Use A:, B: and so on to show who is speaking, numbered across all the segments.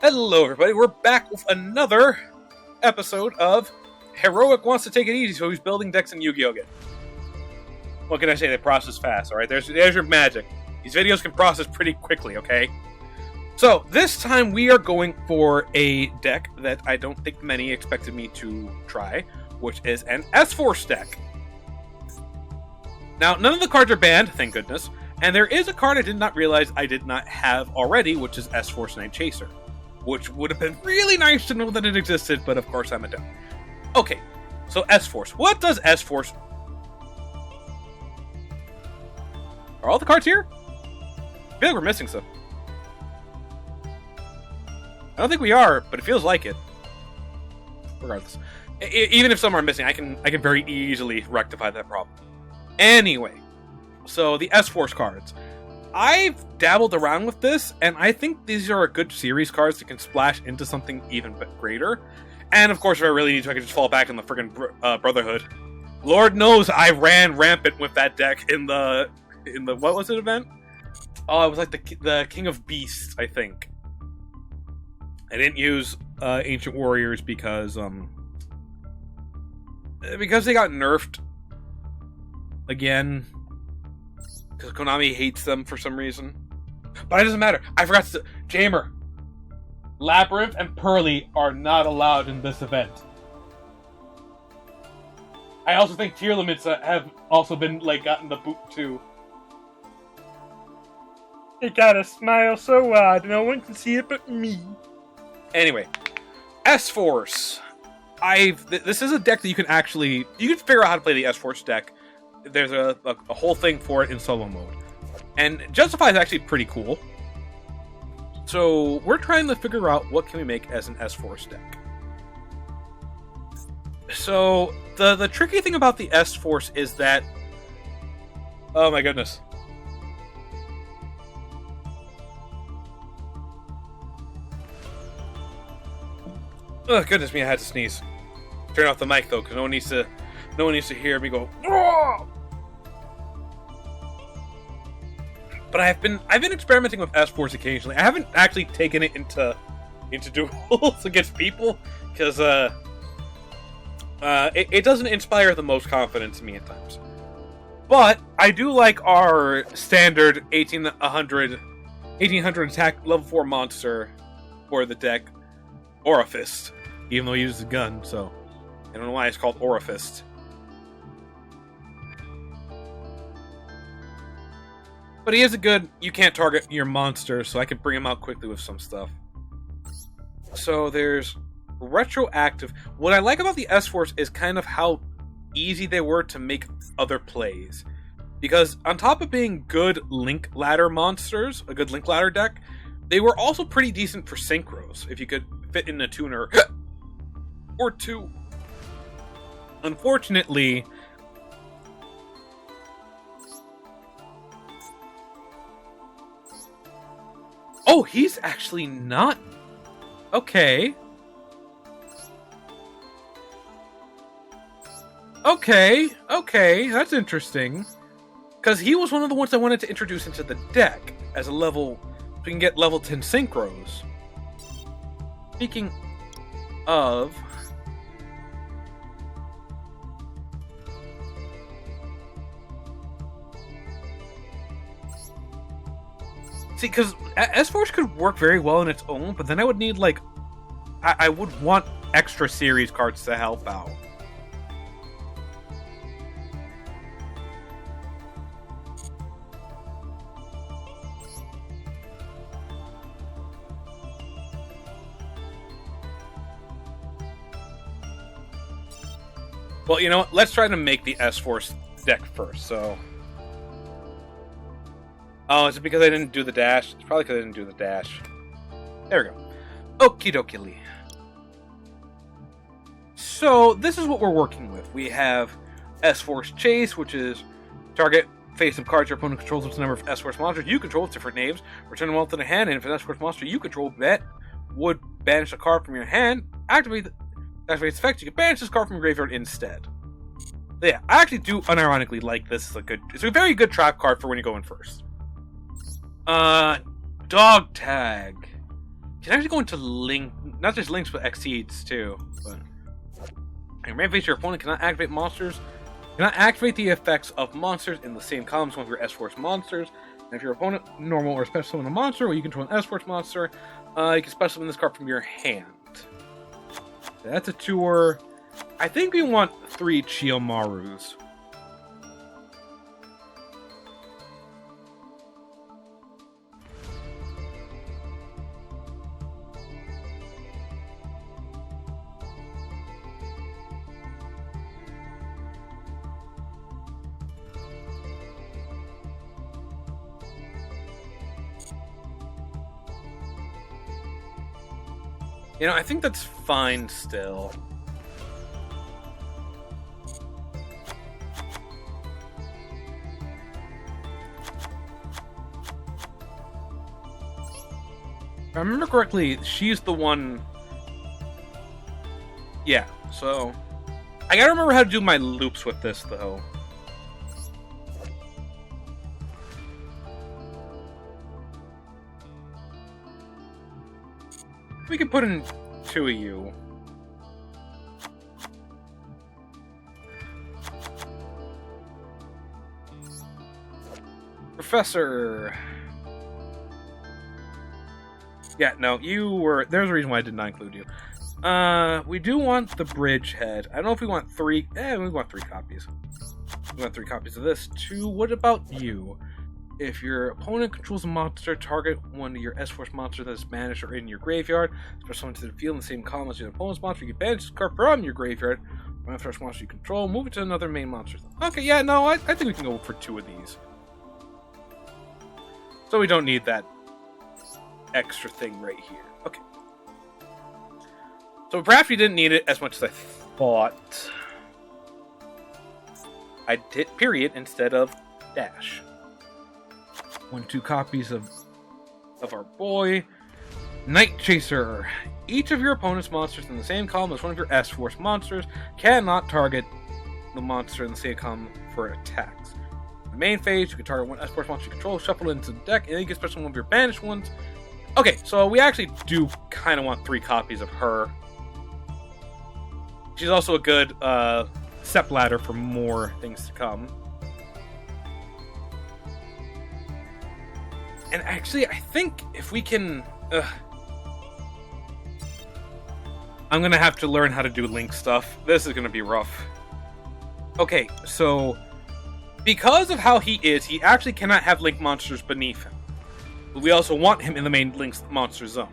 A: Hello, everybody. We're back with another episode of Heroic Wants to Take It Easy, so he's building decks in Yu-Gi-Oh! Again. What can I say? They process fast, alright? There's your magic. These videos can process pretty quickly, okay? So, this time we are going for a deck that I don't think many expected me to try, which is an S-Force deck. Now, none of the cards are banned, thank goodness, and there is a card I did not realize I did not have already, which is S-Force Night Chaser. Which would have been really nice to know that it existed, but of course I'm a dumb. Okay, so S-Force. What does S-Force... Are all the cards here? I feel like we're missing some. I don't think we are, but it feels like it. Regardless. Even if some are missing, I can very easily rectify that problem. Anyway, so the S-Force cards. I've dabbled around with this, and I think these are a good series cards that can splash into something even greater. And of course, if I really need to, I can just fall back in the friggin' Brotherhood. Lord knows I ran rampant with that deck in the what was it event? Oh, it was like the King of Beasts, I think. I didn't use Ancient Warriors because they got nerfed again. Because Konami hates them for some reason. But it doesn't matter. I forgot to... Jamer. Labyrinth and Pearly are not allowed in this event. I also think tier limits have also been, gotten the boot too. It got a smile so odd, no one can see it but me. Anyway. S-Force. This is a deck that you can actually... You can figure out how to play the S-Force deck. There's a whole thing for it in solo mode. And Justify is actually pretty cool. So we're trying to figure out what can we make as an S-Force deck. So the tricky thing about the S-Force is that... Oh my goodness. Oh goodness me, I had to sneeze. Turn off the mic though, because no one needs to hear me go. Aah! But I've been experimenting with S-Force occasionally. I haven't actually taken it into duels against people because it doesn't inspire the most confidence in me at times. But I do like our standard 1800 attack level 4 monster for the deck, Aurifist, even though he uses a gun. So I don't know why it's called Aurifist. But he is a good, you can't target your monster, so I can bring him out quickly with some stuff. So there's retroactive. What I like about the S-Force is kind of how easy they were to make other plays. Because on top of being good Link Ladder monsters, a good Link Ladder deck, they were also pretty decent for synchros, if you could fit in a tuner or two. Unfortunately... Oh, he's actually not... Okay. Okay, that's interesting. Because he was one of the ones I wanted to introduce into the deck as a level... So we can get level 10 synchros. Speaking of... See, because S-Force could work very well on its own, but then I would need, I would want extra series cards to help out. Well, you know what? Let's try to make the S-Force deck first, so... Oh, is it because I didn't do the dash? It's probably because I didn't do the dash. There we go. Okie dokie. So, this is what we're working with. We have S-Force Chase, which is target face-up cards your opponent controls with the number of S-Force monsters you control with different names. Return them all to the hand, and if an S-Force monster you control would banish a card from your hand, activate its effect, you can banish this card from your graveyard instead. So yeah, I actually do unironically like this. It's a very good trap card for when you go in first. Dog Tag. can actually go into Link, not just Links, but Exceeds too. But your main phase, your opponent cannot activate monsters. Cannot activate the effects of monsters in the same column as one of your S-Force monsters. And if your opponent normal or special summon a monster, or you control an S-Force monster, you can special summon this card from your hand. That's a tour. I think we want 3 Chiyomarus. You know, I think that's fine still. If I remember correctly, she's the one... Yeah, so... I gotta remember how to do my loops with this, though. We can put in 2 of you. Professor... Yeah, no, you were... There's a reason why I did not include you. We do want the Bridgehead. I don't know if we want 3... we want 3 copies. We want 3 copies of this, too. What about you? If your opponent controls a monster, target one of your S-Force monsters that is banished or in your graveyard. Special summon to the field in the same column as your opponent's monster. You can banish this card from your graveyard. One S-Force monster you control, move it to another main monster. Okay, yeah, no, I think we can go for 2 of these. So we don't need that extra thing right here. Okay. So perhaps we didn't need it as much as I thought. I did period instead of dash. 1, 2 copies of our boy. Night Chaser. Each of your opponent's monsters in the same column as one of your S-Force monsters cannot target the monster in the same column for attacks. In the main phase, you can target one S-Force monster you control, shuffle it into the deck, and then you can special one of your banished ones. Okay, so we actually do kind of want 3 copies of her. She's also a good step ladder for more things to come. And actually, I think if we can... I'm going to have to learn how to do Link stuff. This is going to be rough. Okay, so... Because of how he is, he actually cannot have Link monsters beneath him. But we also want him in the main Link's monster zone.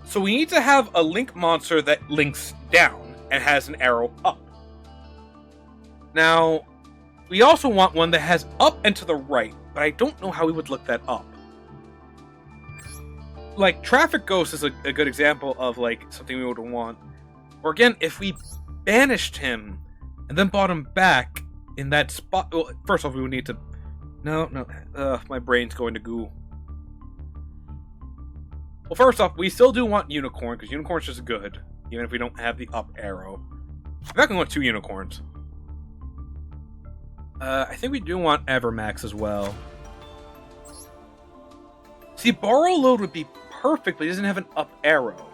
A: So we need to have a Link monster that links down and has an arrow up. Now, we also want one that has up and to the right, but I don't know how we would look that up. Like, Traffic Ghost is a good example of, like, something we would want. Or again, if we banished him and then brought him back in that spot... Well, first off, we would need to... No, my brain's going to goo. Well, first off, we still do want Unicorn, because Unicorn's just good, even if we don't have the up arrow. In fact, we want 2 Unicorns. I think we do want Evermax as well. See, Borrow Load would be perfect, but he doesn't have an up arrow.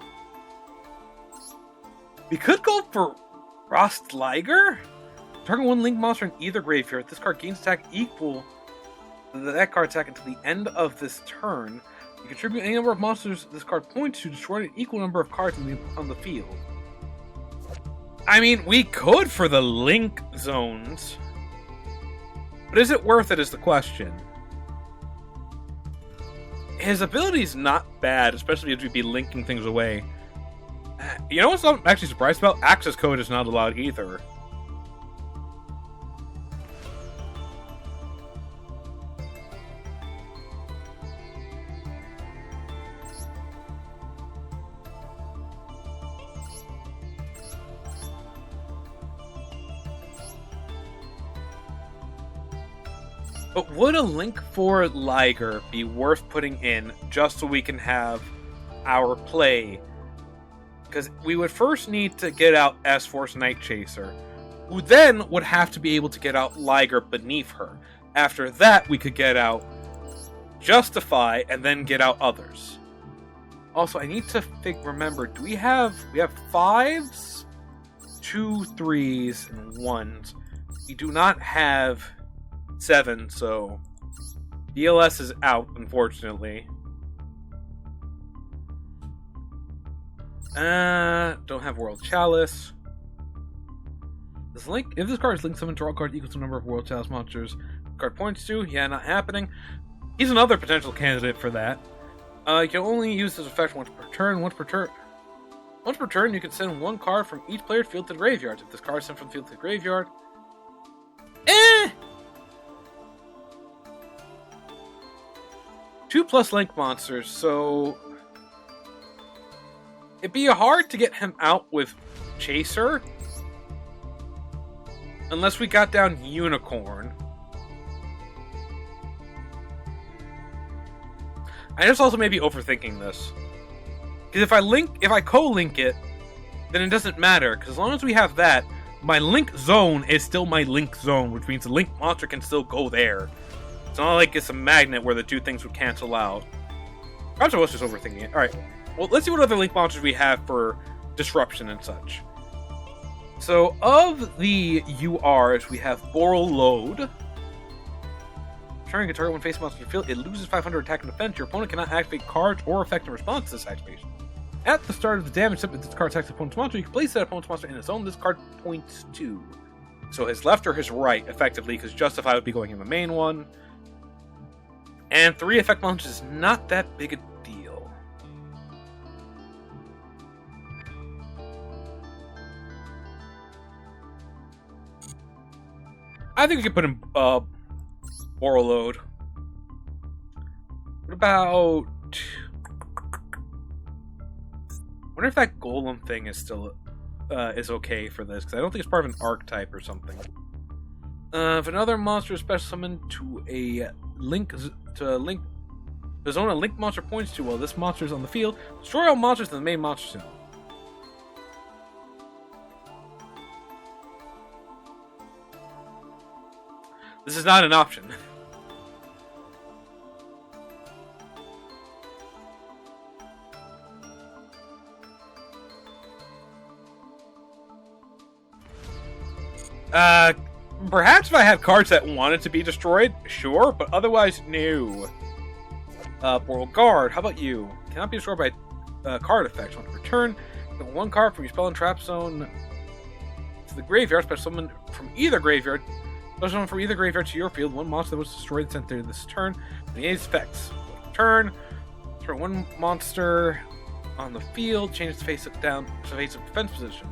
A: We could go for Frost Liger? Target one Link monster in either graveyard. This card gains attack equal to that card's attack until the end of this turn. You contribute any number of monsters this card points to destroy an equal number of cards on the field. I mean, we could for the Link zones. But is it worth it is the question. His ability is not bad, especially if you'd be linking things away. You know what I'm actually surprised about? Access code is not allowed either. But would a link for Liger be worth putting in just so we can have our play? Because we would first need to get out S-Force Night Chaser, who then would have to be able to get out Liger beneath her. After that, we could get out Justify and then get out others. Also, I need to remember, do we have 5s, 2 3s, and 1s. We do not have 7, so DLS is out, unfortunately. Don't have World Chalice. If this card is linked summon, draw a card equals to the number of World Chalice monsters the card points to. Yeah, not happening. He's another potential candidate for that. You can only use this effect once per turn. Once per turn, you can send one card from each player's field to the graveyard. If this card is sent from the field to the graveyard, 2+ link monsters, so it'd be hard to get him out with Chaser. Unless we got down Unicorn. I just also may be overthinking this. Because if I co-link it, then it doesn't matter. Because as long as we have that, my link zone is still my link zone, which means the link monster can still go there. It's not like it's a magnet where the two things would cancel out. Perhaps I was just overthinking it. Alright, well, let's see what other link monsters we have for disruption and such. So, of the URs, we have Boral Load. Turning a target when facing monster in the field, it loses 500 attack and defense. Your opponent cannot activate cards or effect in response to this activation. At the start of the damage step, if this card attacks the opponent's monster, you can place that opponent's monster in its own. This card points to. So his left or his right, effectively, because Justify would be going in the main one. And 3 effect monsters is not that big a deal. I think we can put in Boral Load. What about... I wonder if that Golem thing is still is okay for this, because I don't think it's part of an archetype or something. If another monster is special summoned to a link the zone a link monster points to while this monster is on the field, destroy all monsters in the main monster zone. This is not an option. Perhaps if I had cards that wanted to be destroyed, sure, but otherwise, no. Boral Guard, how about you? Cannot be destroyed by card effects. On return, one card from your spell and trap zone to the graveyard, special summon from either graveyard. Special summon from either graveyard to your field. One monster that was destroyed sent there this turn. And its effects. Turn. Throw one monster on the field. Change its face up down to face of defense position.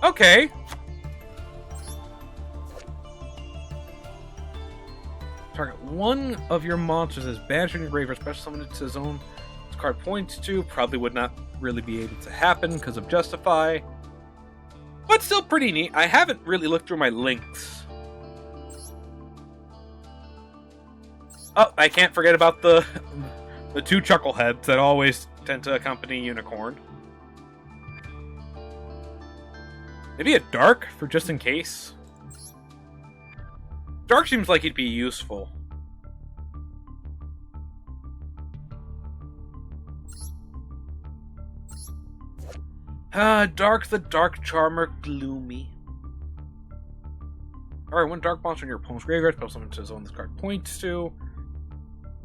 A: Okay. Target one of your monsters as banished from your graveyard. Special summon it to the zone this card points to. Probably would not really be able to happen because of Justify. But still pretty neat. I haven't really looked through my links. Oh, I can't forget about the 2 chuckleheads that always tend to accompany Unicorn. Maybe a Dark for just in case. Dark seems like he'd be useful. Dark the Dark Charmer, Gloomy. Alright, one Dark monster in your opponent's graveyard, special summon to the zone this card points to.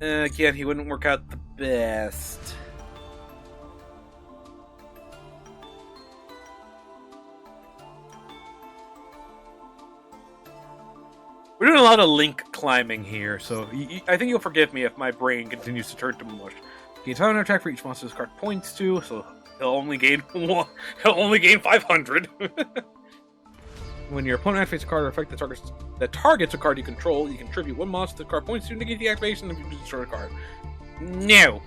A: Again, he wouldn't work out the best. We're doing a lot of link climbing here, so I think you'll forgive me if my brain continues to turn to mush. Gains 500 attack for each monster this card points to, so he'll only gain 500. When your opponent activates a card or effect that targets a card you control, you contribute one monster the card points to negate the activation if you destroy a card. No.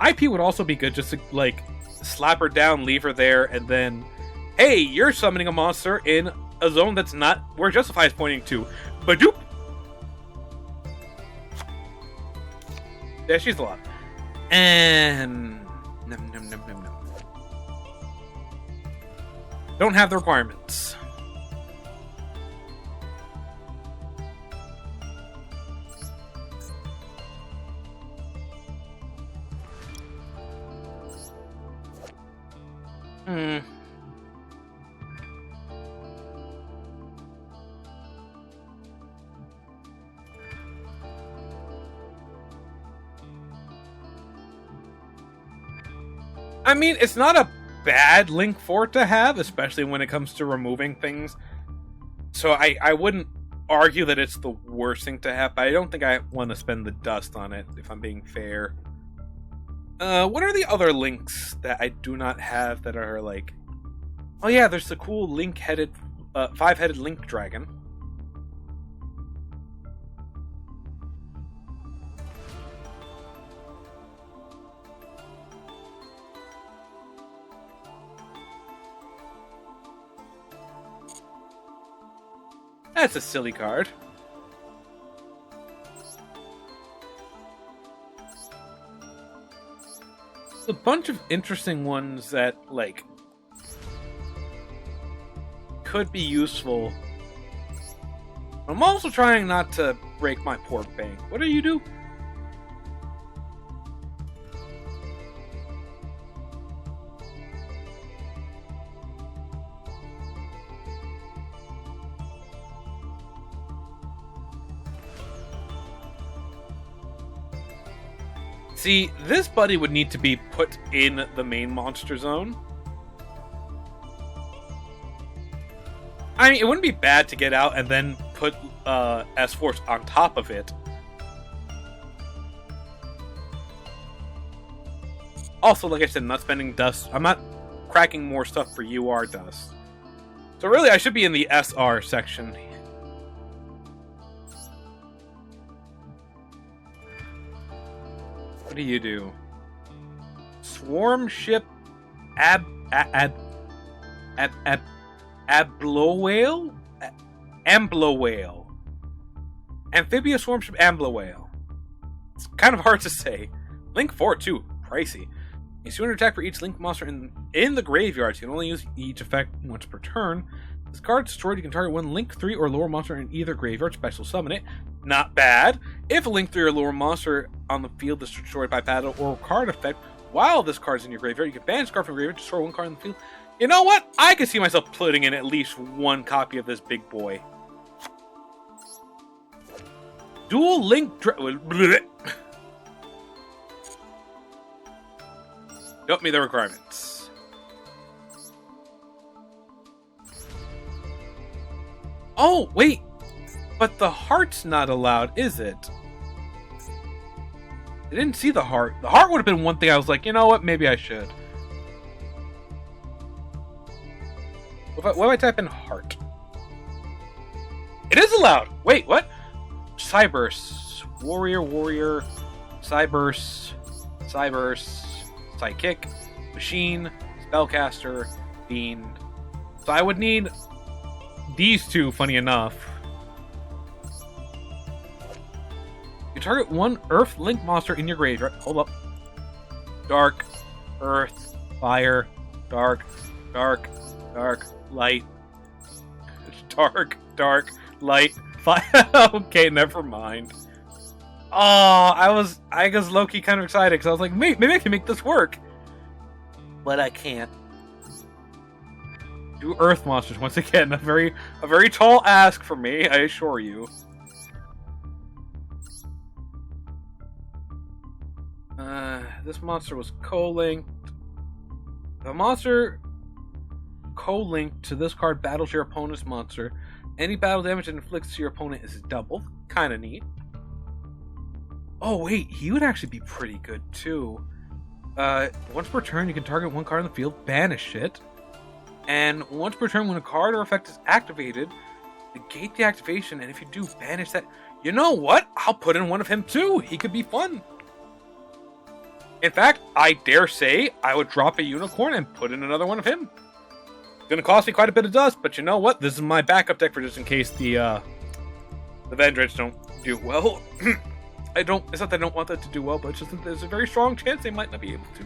A: IP would also be good, just to like slap her down, leave her there, and then, hey, you're summoning a monster in a zone that's not where Justify is pointing to. Badoop! Yeah, she's a lot. And don't have the requirements. Hmm. I mean, it's not a bad Link 4 to have, especially when it comes to removing things. So I wouldn't argue that it's the worst thing to have, but I don't think I want to spend the dust on it, if I'm being fair. What are the other Links that I do not have that are like... Oh yeah, there's the cool Link-headed, 5-headed Link Dragon. That's a silly card. There's a bunch of interesting ones that, like, could be useful. I'm also trying not to break my pork bank. What do you do? See, this buddy would need to be put in the main monster zone. I mean, it wouldn't be bad to get out and then put S-Force on top of it. Also, like I said, I'm not spending dust. I'm not cracking more stuff for UR dust. So really, I should be in the SR section. What do you do? Swarm ship Amblowale? Amblowale. Amphibious swarm ship Amblowale. It's kind of hard to say. Link 4 too. Pricey. A sooner attack for each Link monster in the graveyard. So you can only use each effect once per turn. This card destroyed, you can target one Link 3 or lower monster in either graveyard, special summon it. Not bad. If a Link 3 or lower monster on the field is destroyed by battle or card effect while this card is in your graveyard, you can banish this card from your graveyard, destroy one card in the field. You know what? I can see myself putting in at least one copy of this big boy. Dual Link... Don't meet the requirements. Oh, wait! But the heart's not allowed, is it? I didn't see the heart. The heart would have been one thing I was like, you know what, maybe I should. What if I type in heart? It is allowed! Wait, what? Cyburst. Warrior. Cyburst. Psychic. Machine. Spellcaster. Fiend. So I would need these two, funny enough. You target one Earth Link monster in your graveyard. Hold up. Dark, Earth, Fire, Dark, Light. Dark, Light, Fire. Okay, never mind. Oh, I was low-key kind of excited because I was like, maybe I can make this work. But I can't. Do Earth monsters once again. A very tall ask for me, I assure you. This monster was co-linked. The monster co-linked to this card battles your opponent's monster. Any battle damage it inflicts to your opponent is doubled. Kind of neat. Oh wait, he would actually be pretty good too. Once per turn, you can target one card on the field, banish it. And once per turn, when a card or effect is activated, negate the activation, and if you do, banish that. You know what? I'll put in one of him too. He could be fun. In fact, I dare say I would drop a unicorn and put in another one of him. It's gonna cost me quite a bit of dust, but you know what? This is my backup deck for just in case the Vendreads don't do well. It's not that I don't want that to do well, but it's just that there's a very strong chance they might not be able to.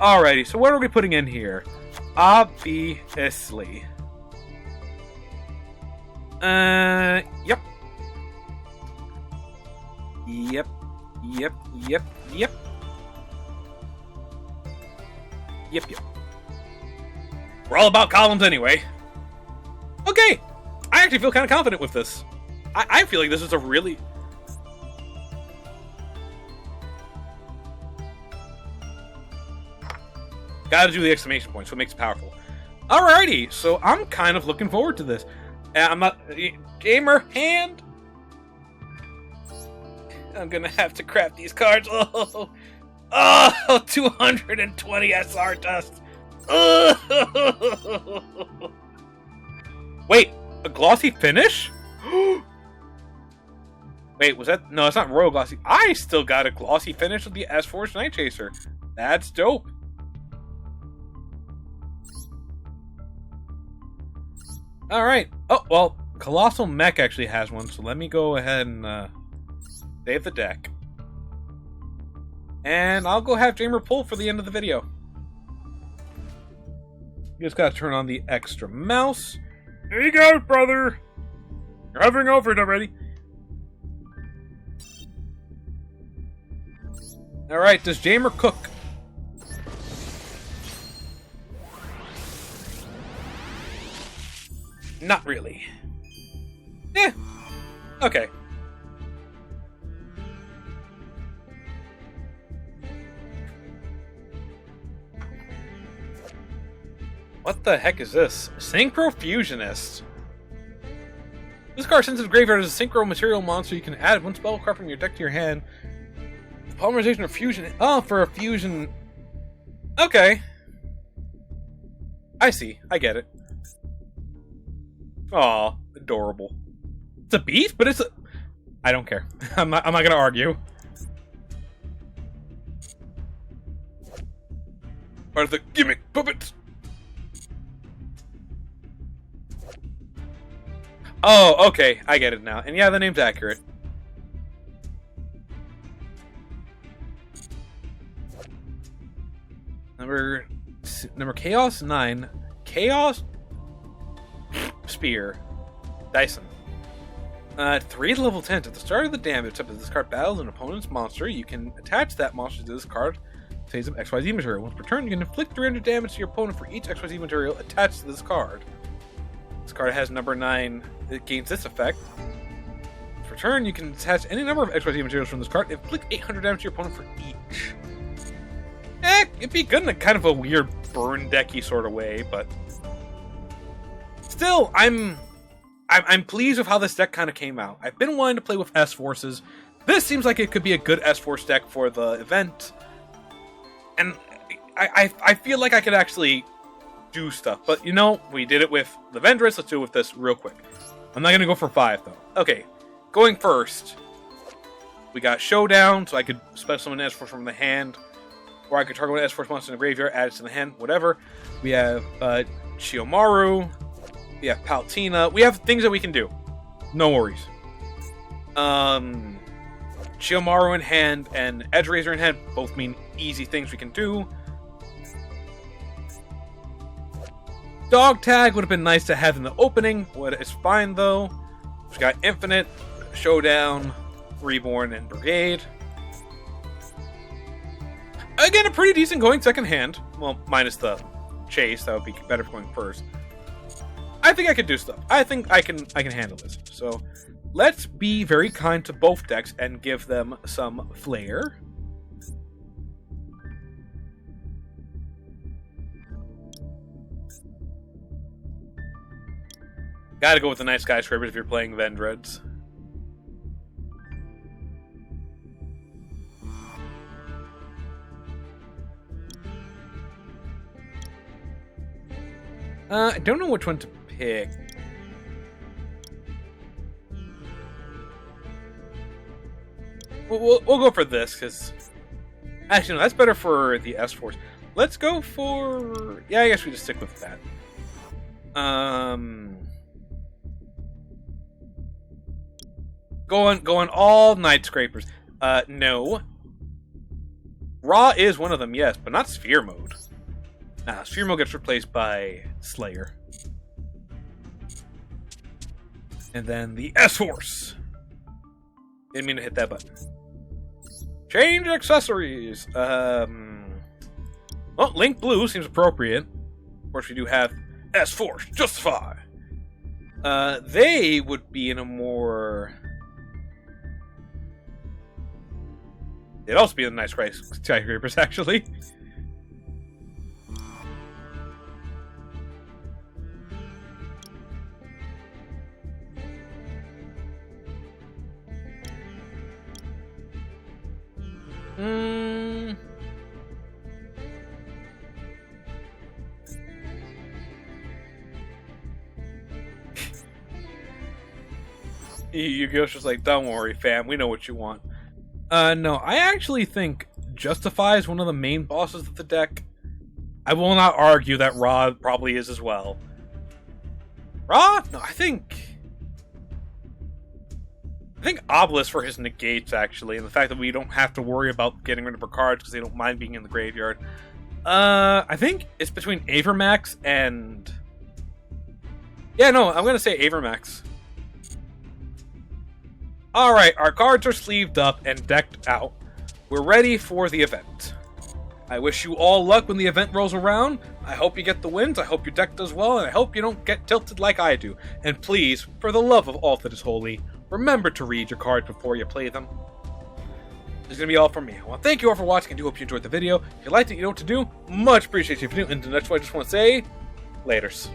A: Alrighty, so what are we putting in here? Obviously. Yep. We're all about columns anyway. Okay, I actually feel kind of confident with this. I feel like this is a really... Gotta do the exclamation point, so it makes it powerful. Alrighty, so I'm kind of looking forward to this. I'm not... Gamer hand? I'm gonna have to craft these cards. Oh, 220 SR dust. Wait, a glossy finish? Wait, was that... No, it's not Royal Glossy. I still got a glossy finish with the S-Force Night Chaser. That's dope. Alright. Oh, well, Colossal Mech actually has one, so let me go ahead and save the deck. And I'll go have Jamer pull for the end of the video. You just gotta turn on the extra mouse. There you go, brother! You're hovering over it already. Alright, does Jamer cook? Not really. Eh. Okay. What the heck is this? Synchro Fusionist. This card sends to the graveyard as a synchro material monster. You can add one spell card from your deck to your hand. Polymerization or fusion. Oh, for a fusion. Okay. I see. I get it. Aw, adorable. It's a beast, but it's a... I don't care. I'm not gonna argue. Part of the gimmick puppets. Oh, okay. I get it now. And yeah, the name's accurate. Number Chaos 9. Chaos Spear. Dyson. 3 level 10. At the start of the damage step, if this card battles an opponent's monster, you can attach that monster to this card phase of XYZ material. Once per turn, you can inflict 300 damage to your opponent for each XYZ material attached to this card. This card has number 9. It gains this effect. For turn, you can attach any number of XYZ materials from this card. Inflict 800 damage to your opponent for each. It'd be good in a kind of a weird burn decky sort of way, but still, I'm pleased with how this deck kind of came out. I've been wanting to play with S-Forces. This seems like it could be a good S-Force deck for the event, and I feel like I could actually do stuff. But you know, we did it with the Vendreds. Let's do it with this real quick. I'm not gonna go for 5 though. Okay, going first, we got Showdown, so I could special summon S-Force from the hand. Or I could target an S-Force monster in the graveyard, add it to the hand, whatever. We have Chiyomaru. We have Palutena. We have things that we can do. No worries. Chiyomaru in hand and Edge Razor in hand both mean easy things we can do. Dog Tag would have been nice to have in the opening. It's fine though. We've got Infinite, Showdown, Reborn, and Brigade. Again, a pretty decent going second hand. Well, minus the chase. That would be better for going first. I think I could do stuff. I think I can handle this. So, let's be very kind to both decks and give them some flair. Gotta go with the nice skyscrapers if you're playing Vendreds. I don't know which one to pick. We'll go for this, because... Actually, no, that's better for the S-Force. Let's go for... Yeah, I guess we just stick with that. Going all Night Scrapers. No. Ra is one of them, yes, but not Sphere Mode. Sphere Mode gets replaced by Slayer. And then the S-Force. Didn't mean to hit that button. Change accessories. Well, Link Blue seems appropriate. Of course, we do have S-Force Justify. They would be in a more... They'd also be in the nice skyscrapers, actually. Yu-Gi-Oh's just like, don't worry, fam, we know what you want. No, I actually think Justify is one of the main bosses of the deck. I will not argue that Ra probably is as well. Ra? No, I think Obelisk for his negates, actually, and the fact that we don't have to worry about getting rid of our cards because they don't mind being in the graveyard. I think it's between Avermax and... Yeah, no, I'm gonna say Avermax. Alright, our cards are sleeved up and decked out. We're ready for the event. I wish you all luck when the event rolls around. I hope you get the wins, I hope your deck does well, and I hope you don't get tilted like I do. And please, for the love of all that is holy, remember to read your cards before you play them. This is going to be all from me. I want to thank you all for watching. I do hope you enjoyed the video. If you liked it, you know what to do. Much appreciated. If you do, and the next one, I just want to say, laters.